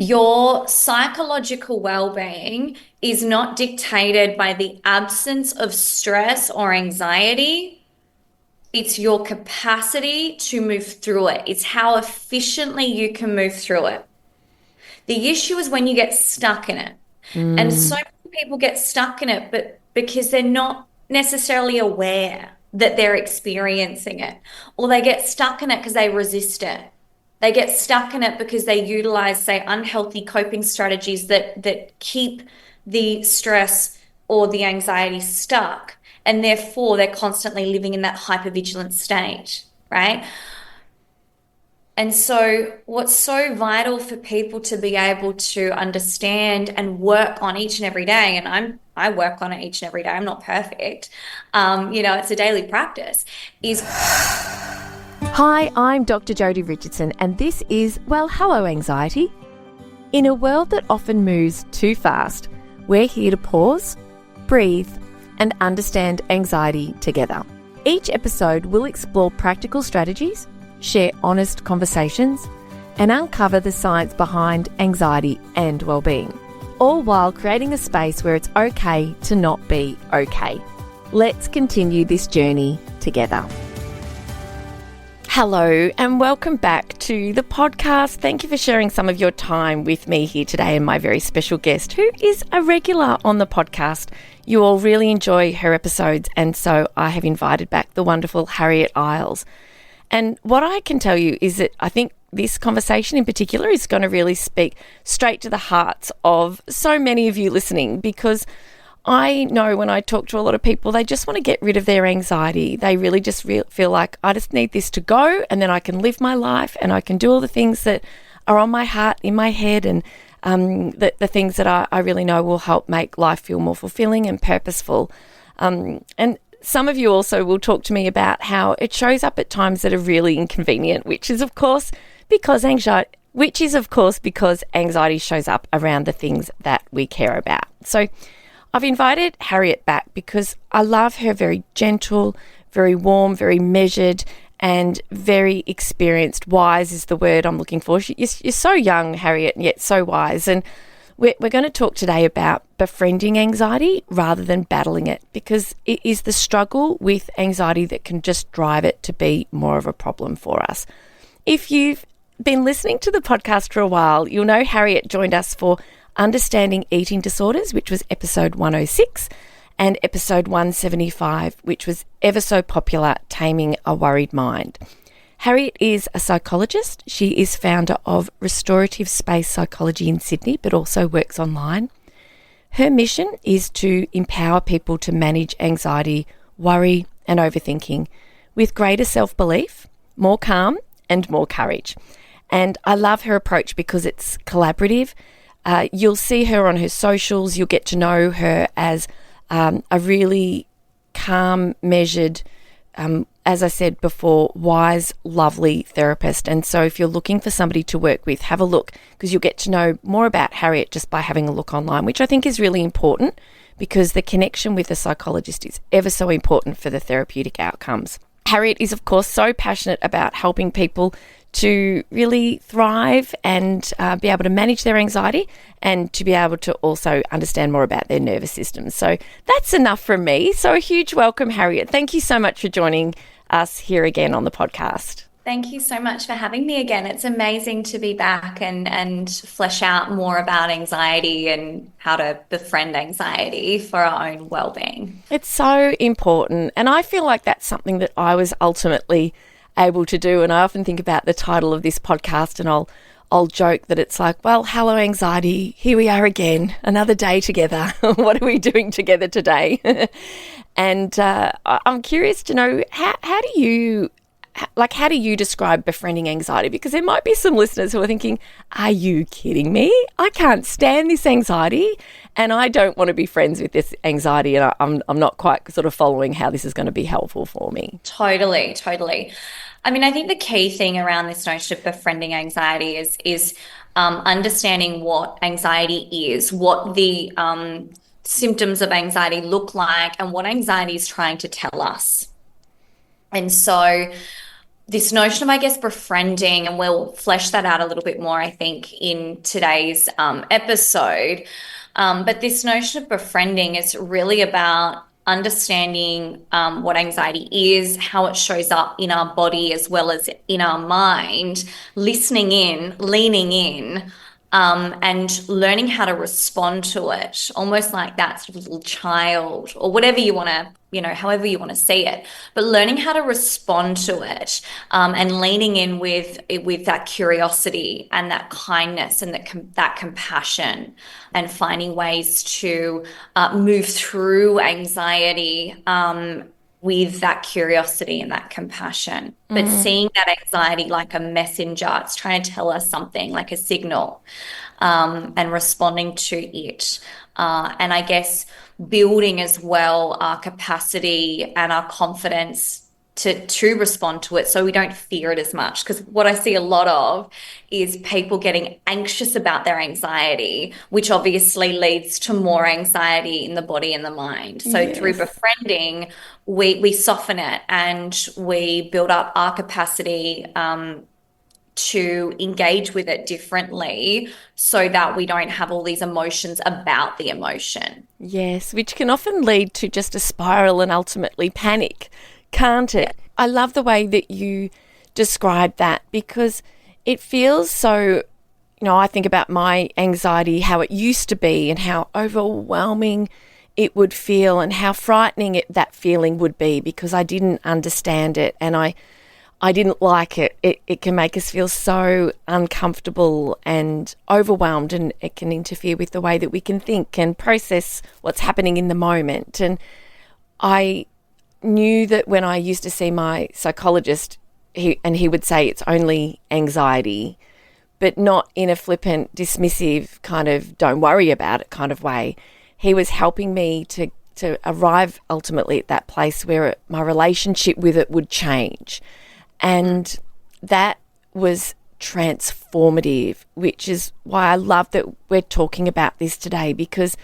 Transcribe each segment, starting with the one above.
Your psychological well-being is not dictated by the absence of stress or anxiety. It's your capacity to move through it. It's how efficiently you can move through it. The issue is when you get stuck in it. And so Mm, many people get stuck in it, but because they're not necessarily aware that they're experiencing it, or they get stuck in it because they resist it. They get stuck in it because they utilize, say, unhealthy coping strategies that keep the stress or the anxiety stuck. And therefore, they're constantly living in that hypervigilant state, right? And so, what's so vital for people to be able to understand and work on each and every day, and I work on it each and every day. I'm not perfect. It's a daily practice. Is Hi, I'm Dr. Jodi Richardson, and this is Well, Hello Anxiety. In a world that often moves too fast, we're here to pause, breathe, and understand anxiety together. Each episode will explore practical strategies, share honest conversations, and uncover the science behind anxiety and well-being, all while creating a space where it's okay to not be okay. Let's continue this journey together. Hello and welcome back to the podcast. Thank you for sharing some of your time with me here today and my very special guest who is a regular on the podcast. You all really enjoy her episodes, and so I have invited back the wonderful Harriet Iles. And what I can tell you is that I think this conversation in particular is going to really speak straight to the hearts of so many of you listening, because I know when I talk to a lot of people, they just want to get rid of their anxiety. They really just feel like, I just need this to go, and then I can live my life and I can do all the things that are on my heart, in my head, and the things that I really know will help make life feel more fulfilling and purposeful. And some of you also will talk to me about how it shows up at times that are really inconvenient, which is of course because anxiety shows up around the things that we care about. So I've invited Harriet back because I love her very gentle, very warm, very measured, and very experienced. Wise is the word I'm looking for. You're so young, Harriet, and yet so wise. And we're going to talk today about befriending anxiety rather than battling it, because it is the struggle with anxiety that can just drive it to be more of a problem for us. If you've been listening to the podcast for a while, you'll know Harriet joined us for Understanding Eating Disorders, which was episode 106, and episode 175, which was ever so popular, Taming a Worried Mind. Harriet is a psychologist. She is founder of Restorative Space Psychology in Sydney, but also works online. Her mission is to empower people to manage anxiety, worry, and overthinking with greater self-belief, more calm, and more courage. And I love her approach because it's collaborative. You'll see her on her socials. You'll get to know her as a really calm, measured, as I said before, wise, lovely therapist. And so if you're looking for somebody to work with, have a look, because you'll get to know more about Harriet just by having a look online, which I think is really important, because the connection with a psychologist is ever so important for the therapeutic outcomes. Harriet is, of course, so passionate about helping people to really thrive and be able to manage their anxiety, and to be able to also understand more about their nervous system. So that's enough from me. So a huge welcome, Harriet. Thank you so much for joining us here again on the podcast. Thank you so much for having me again. It's amazing to be back and flesh out more about anxiety and how to befriend anxiety for our own well-being. It's so important. And I feel like that's something that I was ultimately able to do. And I often think about the title of this podcast, and I'll joke that it's like, well, hello anxiety, here we are again, another day together. What are we doing together today? And I'm curious to know, how do you describe befriending anxiety? Because there might be some listeners who are thinking, are you kidding me? I can't stand this anxiety, and I don't want to be friends with this anxiety, and I'm not quite sort of following how this is going to be helpful for me. Totally, totally. I mean, I think the key thing around this notion of befriending anxiety is understanding what anxiety is, what the symptoms of anxiety look like, and what anxiety is trying to tell us. And so this notion of, I guess, befriending, and we'll flesh that out a little bit more, I think, in today's episode. But this notion of befriending is really about understanding what anxiety is, how it shows up in our body as well as in our mind, listening in, leaning in, and learning how to respond to it, almost like that sort of little child or whatever you want to, however you want to see it, but learning how to respond to it, and leaning in with that curiosity and that kindness and that compassion, and finding ways to move through anxiety, with that curiosity and that compassion, but seeing that anxiety like a messenger. It's trying to tell us something, like a signal, and responding to it. And I guess building as well our capacity and our confidence to respond to it, so we don't fear it as much. Because what I see a lot of is people getting anxious about their anxiety, which obviously leads to more anxiety in the body and the mind. So Yes. through befriending, we soften it and we build up our capacity to engage with it differently, so that we don't have all these emotions about the emotion. Yes, which can often lead to just a spiral and ultimately panic, can't it? I love the way that you describe that, because it feels so, I think about my anxiety, how it used to be and how overwhelming it would feel and how frightening that feeling would be, because I didn't understand it and I didn't like it. It can make us feel so uncomfortable and overwhelmed, and it can interfere with the way that we can think and process what's happening in the moment. And I knew that when I used to see my psychologist, he would say it's only anxiety, but not in a flippant, dismissive kind of don't worry about it kind of way. He was helping me to arrive ultimately at that place where my relationship with it would change. And that was transformative, which is why I love that we're talking about this today, because,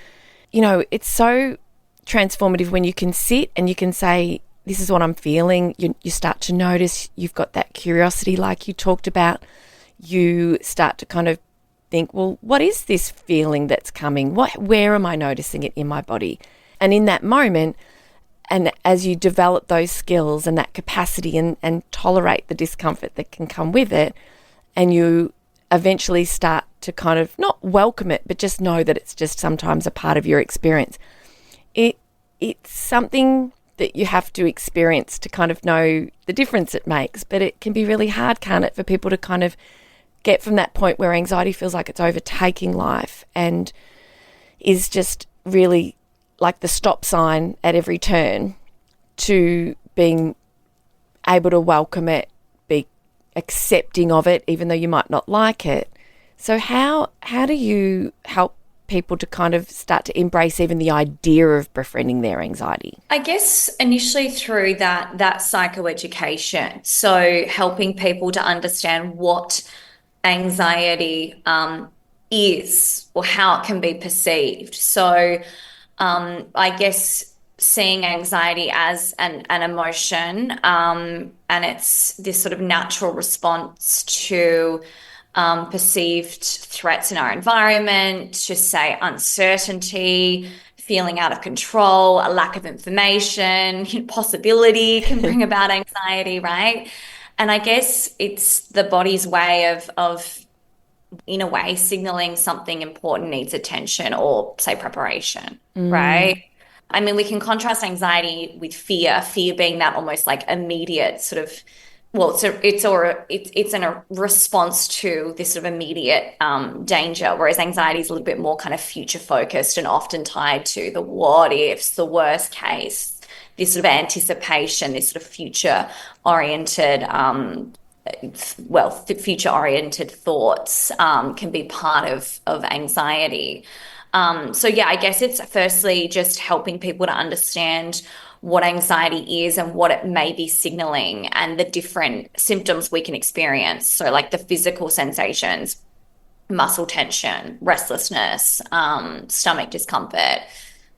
it's so transformative when you can sit and you can say, this is what I'm feeling. You start to notice, you've got that curiosity like you talked about. You start to kind of think, well, what is this feeling that's coming? Where am I noticing it in my body? And in that moment, and as you develop those skills and that capacity and tolerate the discomfort that can come with it, and you eventually start to kind of not welcome it, but just know that it's just sometimes a part of your experience. It's something that you have to experience to kind of know the difference it makes. But it can be really hard, can't it, for people to kind of get from that point where anxiety feels like it's overtaking life and is just really like the stop sign at every turn, to being able to welcome it, be accepting of it, even though you might not like it. So how do you help people to kind of start to embrace even the idea of befriending their anxiety? I guess initially through that psychoeducation, so helping people to understand what anxiety is, or how it can be perceived. So I guess seeing anxiety as an emotion, and it's this sort of natural response to perceived threats in our environment, just say uncertainty, feeling out of control, a lack of information, possibility can bring about anxiety, right? And I guess it's the body's way of in a way signaling something important needs attention, or say preparation, right? I mean, we can contrast anxiety with fear being that almost like immediate sort of, well, it's in a response to this sort of immediate danger, whereas anxiety is a little bit more kind of future focused and often tied to the what ifs, the worst case, this sort of anticipation, this sort of future oriented future-oriented thoughts can be part of anxiety. So yeah, I guess it's firstly just helping people to understand what anxiety is and what it may be signaling, and the different symptoms we can experience. So like the physical sensations, muscle tension, restlessness, stomach discomfort,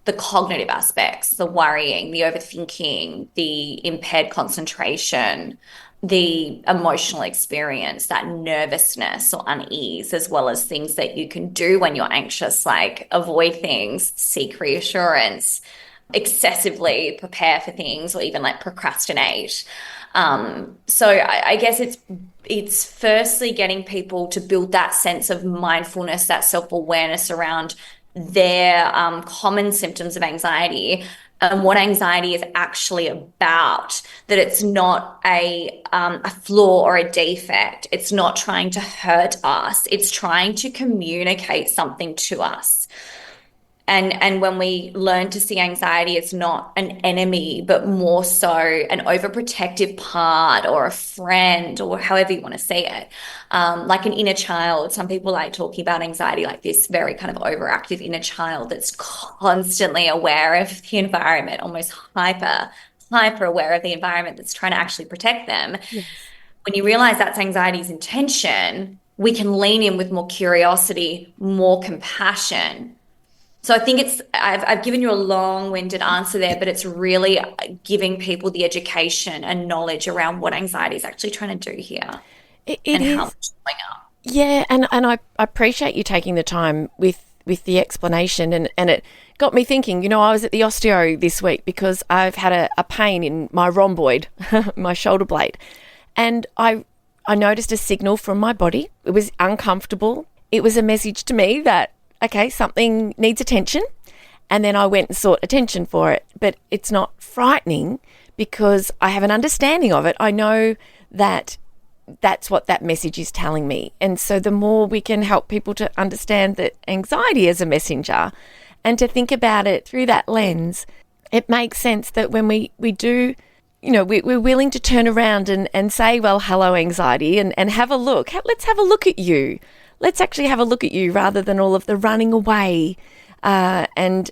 the cognitive aspects, the worrying, the overthinking, the impaired concentration, the emotional experience, that nervousness or unease, as well as things that you can do when you're anxious, like avoid things, seek reassurance, excessively prepare for things, or even like procrastinate. So I guess it's firstly getting people to build that sense of mindfulness, that self-awareness around their common symptoms of anxiety and what anxiety is actually about, that it's not a flaw or a defect. It's not trying to hurt us. It's trying to communicate something to us. And when we learn to see anxiety as not an enemy, but more so an overprotective part or a friend, or however you want to see it, like an inner child. Some people like talking about anxiety like this very kind of overactive inner child that's constantly aware of the environment, almost hyper aware of the environment that's trying to actually protect them. Yes. When you realize that's anxiety's intention, we can lean in with more curiosity, more compassion. So I think I've given you a long-winded answer there, but it's really giving people the education and knowledge around what anxiety is actually trying to do here It and how is. it's showing up. Yeah, and I appreciate you taking the time with the explanation, and it got me thinking. I was at the osteo this week because I've had a pain in my rhomboid, my shoulder blade, and I noticed a signal from my body. It was uncomfortable. It was a message to me that, okay, something needs attention. And then I went and sought attention for it. But it's not frightening because I have an understanding of it. I know that that's what that message is telling me. And so the more we can help people to understand that anxiety is a messenger and to think about it through that lens, it makes sense that when we do, we're willing to turn around and say, well, hello, anxiety, and have a look. Let's have a look at you. Let's actually have a look at you rather than all of the running away and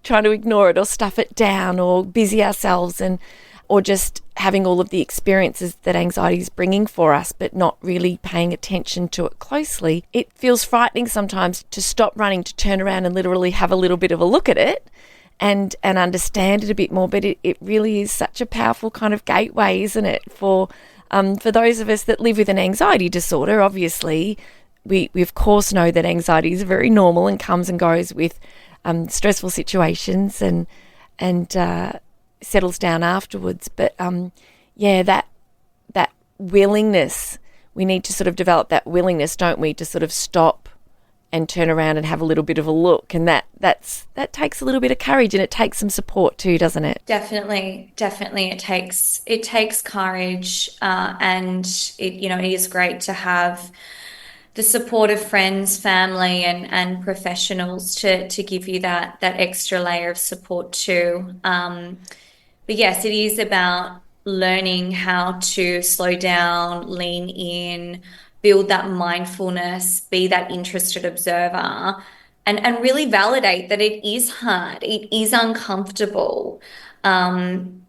trying to ignore it or stuff it down or busy ourselves or just having all of the experiences that anxiety is bringing for us but not really paying attention to it closely. It feels frightening sometimes to stop running, to turn around and literally have a little bit of a look at it and understand it a bit more. But it really is such a powerful kind of gateway, isn't it, for those of us that live with an anxiety disorder. Obviously, we of course know that anxiety is very normal and comes and goes with stressful situations and settles down afterwards. But yeah, that willingness, we need to sort of develop that willingness, don't we, to sort of stop and turn around and have a little bit of a look. And that takes a little bit of courage, and it takes some support too, doesn't it? Definitely, definitely. It takes courage, and it is great to have the support of friends, family, and professionals to give you that extra layer of support too. But yes, it is about learning how to slow down, lean in, build that mindfulness, be that interested observer, and really validate that it is hard, it is uncomfortable.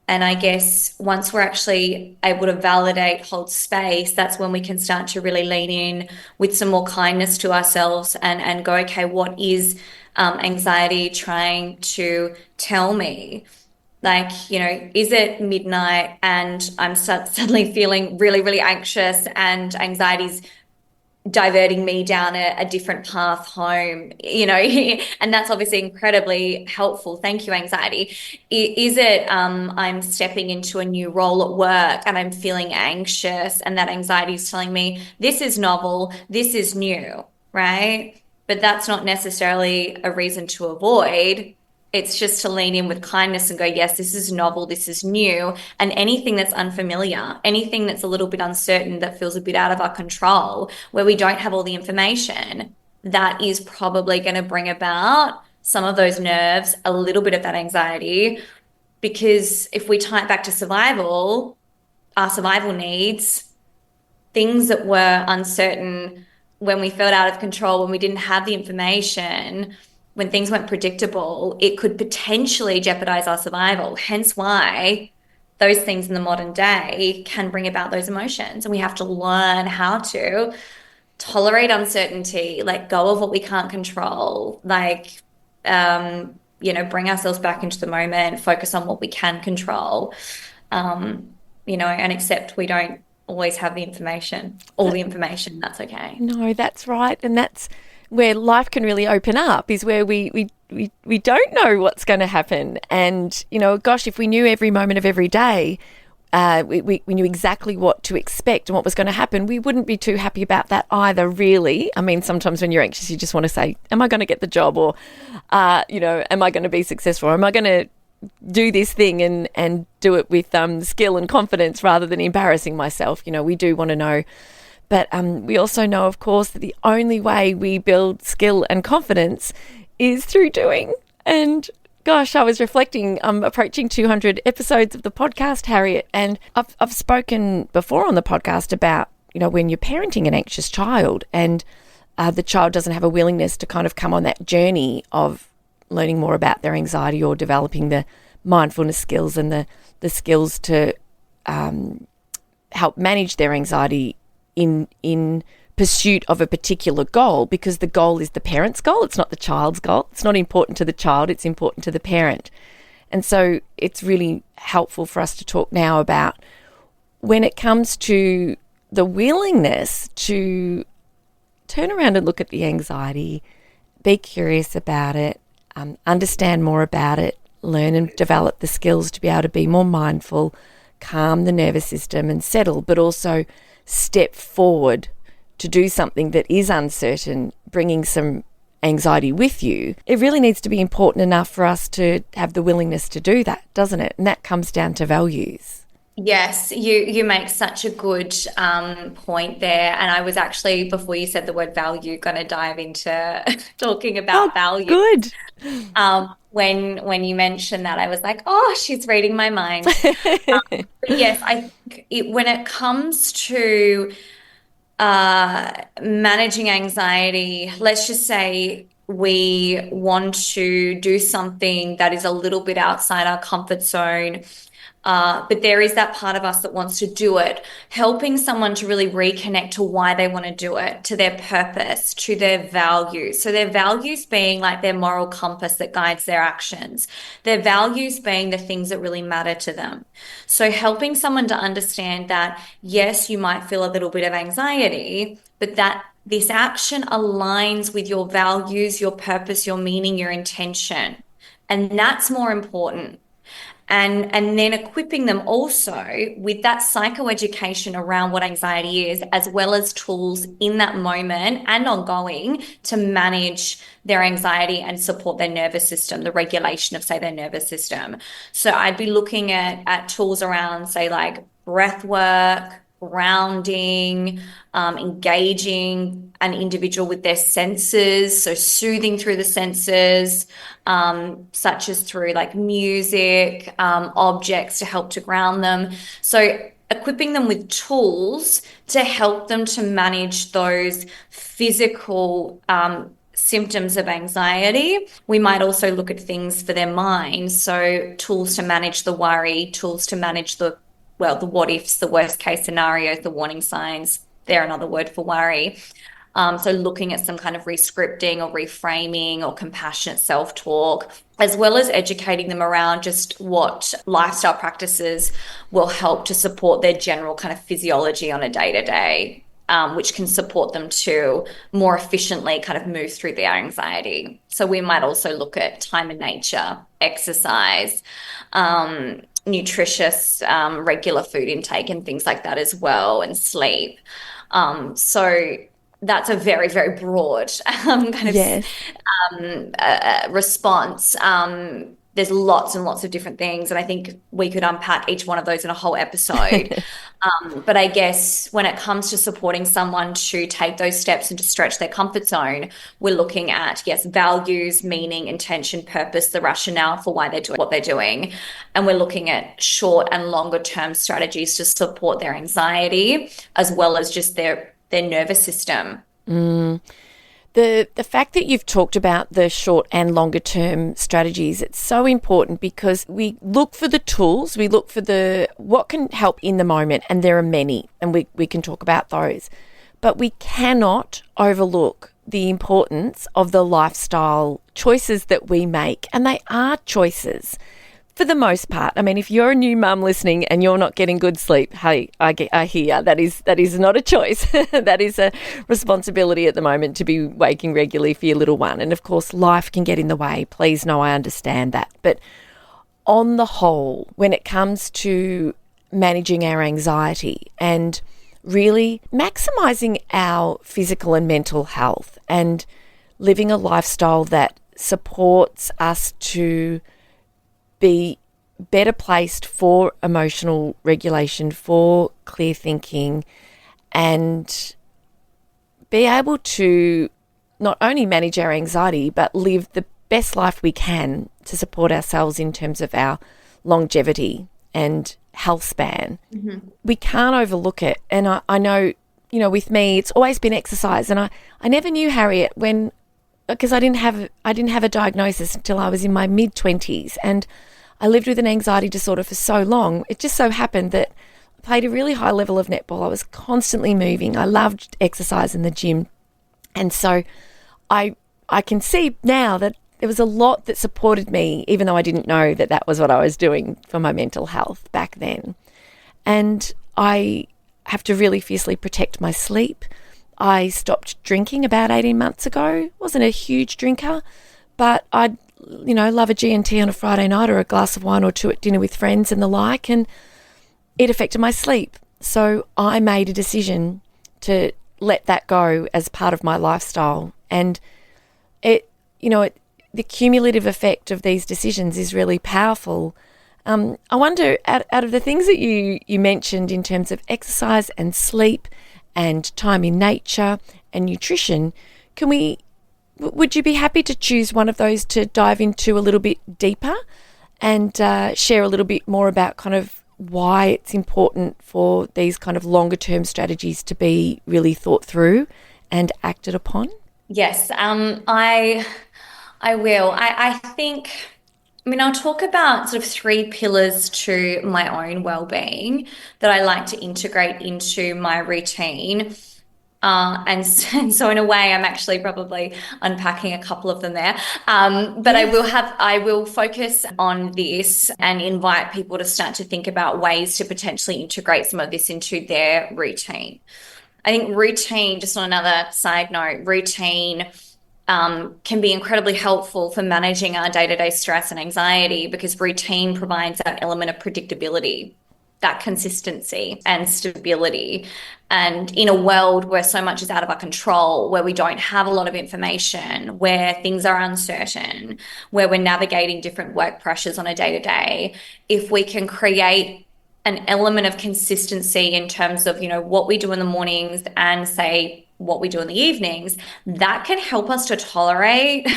And I guess once we're actually able to validate, hold space, that's when we can start to really lean in with some more kindness to ourselves and go, okay, what is anxiety trying to tell me? Like, is it midnight and I'm suddenly feeling really, really anxious, and anxiety's diverting me down a different path home, and that's obviously incredibly helpful. Thank you, anxiety. Is it I'm stepping into a new role at work and I'm feeling anxious, and that anxiety is telling me this is novel, this is new, right? But that's not necessarily a reason to avoid. It's just to lean in with kindness and go, yes, this is novel, this is new. And anything that's unfamiliar, anything that's a little bit uncertain, that feels a bit out of our control, where we don't have all the information, that is probably going to bring about some of those nerves, a little bit of that anxiety. Because if we tie it back to survival, our survival needs, things that were uncertain when we felt out of control, when we didn't have the information, when things weren't predictable, it could potentially jeopardize our survival. Hence why those things in the modern day can bring about those emotions. And we have to learn how to tolerate uncertainty, let go of what we can't control, bring ourselves back into the moment, focus on what we can control. and accept we don't always have the information, all the information. That's okay. No, that's right. And that's where life can really open up, is where we don't know what's going to happen. And, gosh, if we knew every moment of every day, we knew exactly what to expect and what was going to happen, we wouldn't be too happy about that either, really. I mean, sometimes when you're anxious, you just want to say, am I going to get the job? Or, am I going to be successful? Or am I going to do this thing and do it with skill and confidence rather than embarrassing myself? We do want to know. But we also know, of course, that the only way we build skill and confidence is through doing. And gosh, I was reflecting, I'm approaching 200 episodes of the podcast, Harriet, and I've spoken before on the podcast about, when you're parenting an anxious child and the child doesn't have a willingness to kind of come on that journey of learning more about their anxiety or developing the mindfulness skills and the skills to help manage their anxiety in pursuit of a particular goal, because the goal is the parent's goal. It's not the child's goal. It's not important to the child. It's important to the parent. And so it's really helpful for us to talk now about when it comes to the willingness to turn around and look at the anxiety, be curious about it, understand more about it, learn and develop the skills to be able to be more mindful, calm the nervous system and settle, but also step forward to do something that is uncertain, bringing some anxiety with you. It really needs to be important enough for us to have the willingness to do that, doesn't it? And that comes down to values. Yes, you make such a good point there. And I was actually, before you said the word value, going to dive into talking about value. Good. When you mentioned that, I was like, oh, she's reading my mind. But yes, I think when it comes to managing anxiety, let's just say we want to do something that is a little bit outside our comfort zone. But there is that part of us that wants to do it, helping someone to really reconnect to why they want to do it, to their purpose, to their values. So their values being like their moral compass that guides their actions, their values being the things that really matter to them. So helping someone to understand that, yes, you might feel a little bit of anxiety, but that this action aligns with your values, your purpose, your meaning, your intention. And that's more important. And then equipping them also with that psychoeducation around what anxiety is, as well as tools in that moment and ongoing to manage their anxiety and support their nervous system, the regulation of, say, their nervous system. So I'd be looking at tools around, say, like breath work, grounding, engaging an individual with their senses, so soothing through the senses, such as through like music, objects to help to ground them. So equipping them with tools to help them to manage those physical symptoms of anxiety. We might also look at things for their mind, so tools to manage the worry, tools to manage the what ifs, the worst case scenarios, the warning signs. They're another word for worry. So looking at some kind of rescripting or reframing or compassionate self-talk, as well as educating them around just what lifestyle practices will help to support their general kind of physiology on a day-to-day, which can support them to more efficiently kind of move through their anxiety. So we might also look at time in nature, exercise, nutritious, regular food intake and things like that as well, and sleep. So that's a very, very broad kind of Yes. response. There's lots and lots of different things, and I think we could unpack each one of those in a whole episode. But I guess when it comes to supporting someone to take those steps and to stretch their comfort zone, we're looking at, yes, values, meaning, intention, purpose, the rationale for why they're doing what they're doing. And we're looking at short and longer term strategies to support their anxiety, as well as just their nervous system. The fact that you've talked about the short and longer term strategies, it's so important, because we look for the tools, we look for what can help in the moment, and there are many, and we can talk about those. But we cannot overlook the importance of the lifestyle choices that we make, and they are choices. For the most part. I mean, if you're a new mum listening and you're not getting good sleep, hey, I hear that is not a choice. That is a responsibility at the moment to be waking regularly for your little one. And of course, life can get in the way. Please know I understand that. But on the whole, when it comes to managing our anxiety and really maximising our physical and mental health and living a lifestyle that supports us to be better placed for emotional regulation, for clear thinking, and be able to not only manage our anxiety, but live the best life we can to support ourselves in terms of our longevity and health span. Mm-hmm. We can't overlook it. And I know, with me, it's always been exercise. And I never knew, Harriet, because I didn't have a diagnosis until I was in my mid-20s, and I lived with an anxiety disorder for so long. It just so happened that I played a really high level of netball. I was constantly moving. I loved exercise in the gym. And so I can see now that there was a lot that supported me, even though I didn't know that that was what I was doing for my mental health back then. And I have to really fiercely protect my sleep. I stopped drinking about 18 months ago. Wasn't a huge drinker, but I'd love a G&T on a Friday night or a glass of wine or two at dinner with friends and the like, and it affected my sleep. So I made a decision to let that go as part of my lifestyle. And the cumulative effect of these decisions is really powerful. I wonder, out of the things that you mentioned in terms of exercise and sleep and time in nature and nutrition, would you be happy to choose one of those to dive into a little bit deeper and share a little bit more about kind of why it's important for these kind of longer term strategies to be really thought through and acted upon? Yes, I will. I think, I mean, I'll talk about sort of three pillars to my own well-being that I like to integrate into my routine. And so in a way, I'm actually probably unpacking a couple of them there. But Yes. I will focus on this and invite people to start to think about ways to potentially integrate some of this into their routine. I think routine, just on another side note, routine can be incredibly helpful for managing our day-to-day stress and anxiety because routine provides that element of predictability, that consistency and stability. And in a world where so much is out of our control, where we don't have a lot of information, where things are uncertain, where we're navigating different work pressures on a day-to-day, if we can create an element of consistency in terms of, what we do in the mornings and say what we do in the evenings, that can help us to tolerate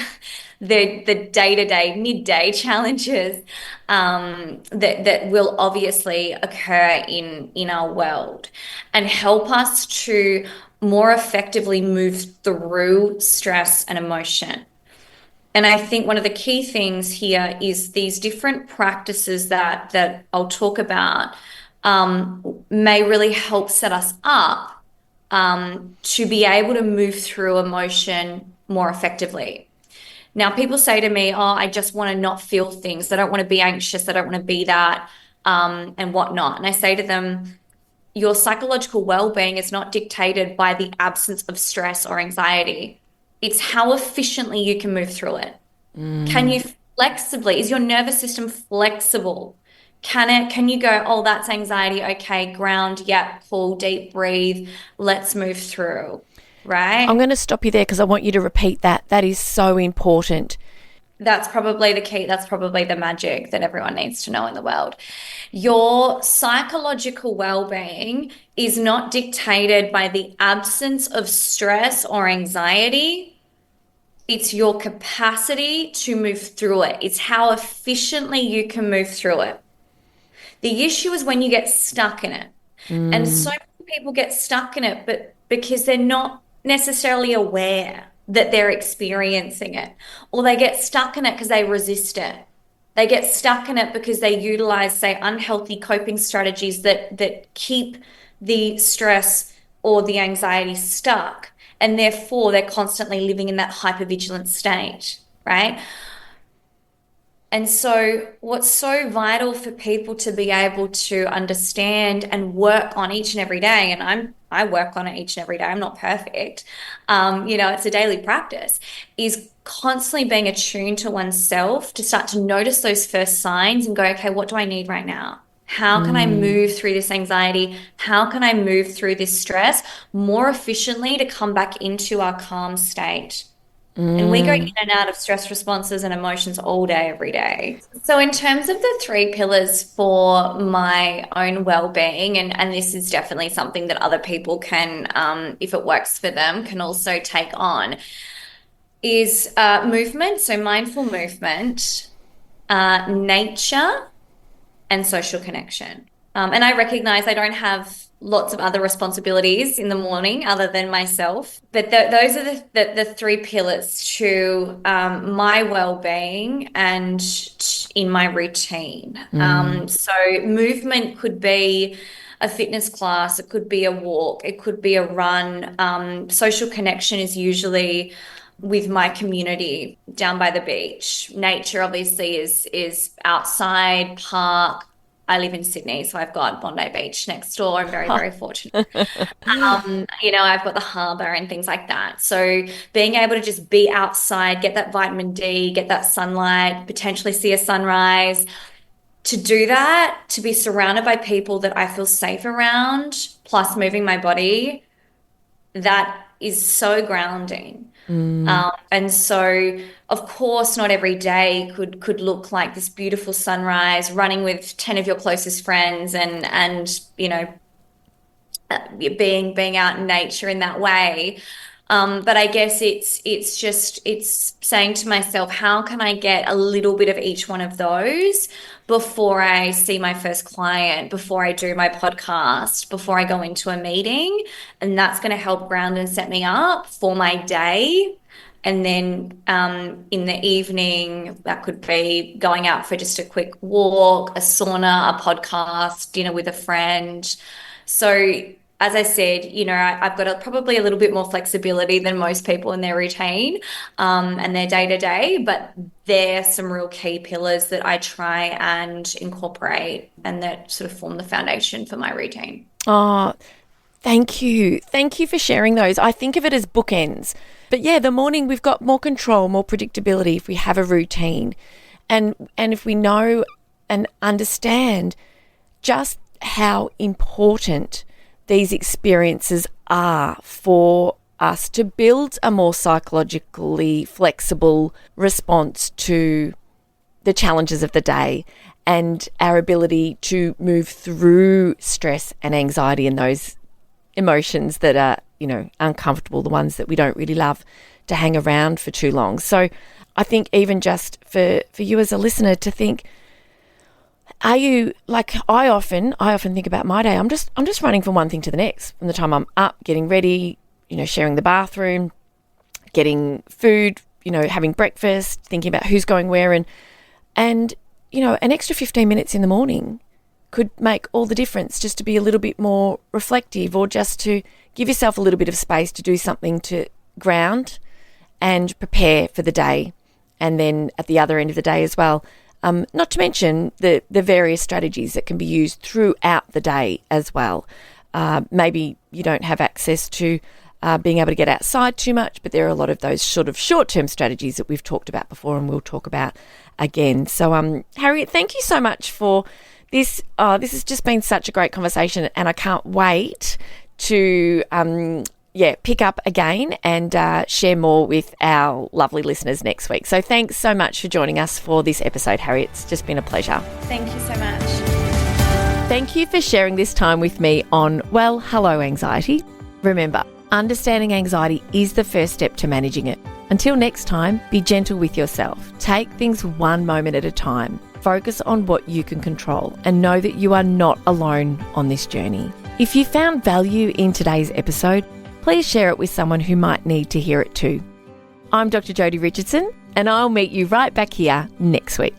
the day-to-day, midday challenges that will obviously occur in our world and help us to more effectively move through stress and emotion. And I think one of the key things here is these different practices that I'll talk about may really help set us up to be able to move through emotion more effectively. Now, people say to me, "Oh, I just want to not feel things. I don't want to be anxious. I don't want to be that, and whatnot." And I say to them, your psychological well-being is not dictated by the absence of stress or anxiety. It's how efficiently you can move through it. Can you flexibly, is your nervous system flexible? Can you go, oh, that's anxiety. Okay, ground. Yep, cool, deep breathe. Let's move through, I'm right? going to stop you there because I want you to repeat that. That is so important. That's probably the key. That's probably the magic that everyone needs to know in the world. Your psychological well-being is not dictated by the absence of stress or anxiety. It's your capacity to move through it. It's how efficiently you can move through it. The issue is when you get stuck in it. And so Mm. many people get stuck in it, but because they're not necessarily aware that they're experiencing it, or they get stuck in it because they resist it. They get stuck in it because they utilize, say, unhealthy coping strategies that keep the stress or the anxiety stuck. And therefore, they're constantly living in that hypervigilant state, right? And so what's so vital for people to be able to understand and work on each and every day, and I work on it each and every day, I'm not perfect. It's a daily practice, is constantly being attuned to oneself to start to notice those first signs and go, okay, what do I need right now? How can I move through this anxiety? How can I move through this stress more efficiently to come back into our calm state? And we go in and out of stress responses and emotions all day, every day. So, in terms of the three pillars for my own well-being, and this is definitely something that other people can, if it works for them, can also take on, is movement. So, mindful movement, nature, and social connection. And I recognize I don't have lots of other responsibilities in the morning other than myself, but those are the three pillars to my well-being and in my routine. So movement could be a fitness class, it could be a walk, it could be a run. Social connection is usually with my community down by the beach. Nature obviously is outside, park. I live in Sydney, so I've got Bondi Beach next door. I'm very, very fortunate. I've got the harbour and things like that. So being able to just be outside, get that vitamin D, get that sunlight, potentially see a sunrise, to do that, to be surrounded by people that I feel safe around, plus moving my body, that is so grounding. And so, of course, not every day could look like this beautiful sunrise, running with 10 of your closest friends and being out in nature in that way. But I guess it's saying to myself, how can I get a little bit of each one of those before I see my first client, before I do my podcast, before I go into a meeting? And that's going to help ground and set me up for my day. And then in the evening, that could be going out for just a quick walk, a sauna, a podcast, dinner with a friend. So as I said, I've got probably a little bit more flexibility than most people in their routine and their day-to-day, but they're some real key pillars that I try and incorporate and that sort of form the foundation for my routine. Oh, thank you. Thank you for sharing those. I think of it as bookends. But yeah, the morning we've got more control, more predictability if we have a routine. And if we know and understand just how important these experiences are for us to build a more psychologically flexible response to the challenges of the day and our ability to move through stress and anxiety and those emotions that are, uncomfortable, the ones that we don't really love to hang around for too long. So I think even just for you as a listener to think, are you like I often think about my day. I'm just running from one thing to the next. From the time I'm up, getting ready, sharing the bathroom, getting food, having breakfast, thinking about who's going where, and an extra 15 minutes in the morning could make all the difference, just to be a little bit more reflective, or just to give yourself a little bit of space to do something to ground and prepare for the day. And then at the other end of the day as well. Not to mention the various strategies that can be used throughout the day as well. Maybe you don't have access to being able to get outside too much, but there are a lot of those sort of short-term strategies that we've talked about before and we'll talk about again. So, Harriet, thank you so much for this. This has just been such a great conversation, and I can't wait to pick up again and share more with our lovely listeners next week. So thanks so much for joining us for this episode, Harriet. It's just been a pleasure. Thank you so much. Thank you for sharing this time with me on Well, Hello Anxiety. Remember, understanding anxiety is the first step to managing it. Until next time, be gentle with yourself. Take things one moment at a time. Focus on what you can control and know that you are not alone on this journey. If you found value in today's episode, please share it with someone who might need to hear it too. I'm Dr. Jodi Richardson, and I'll meet you right back here next week.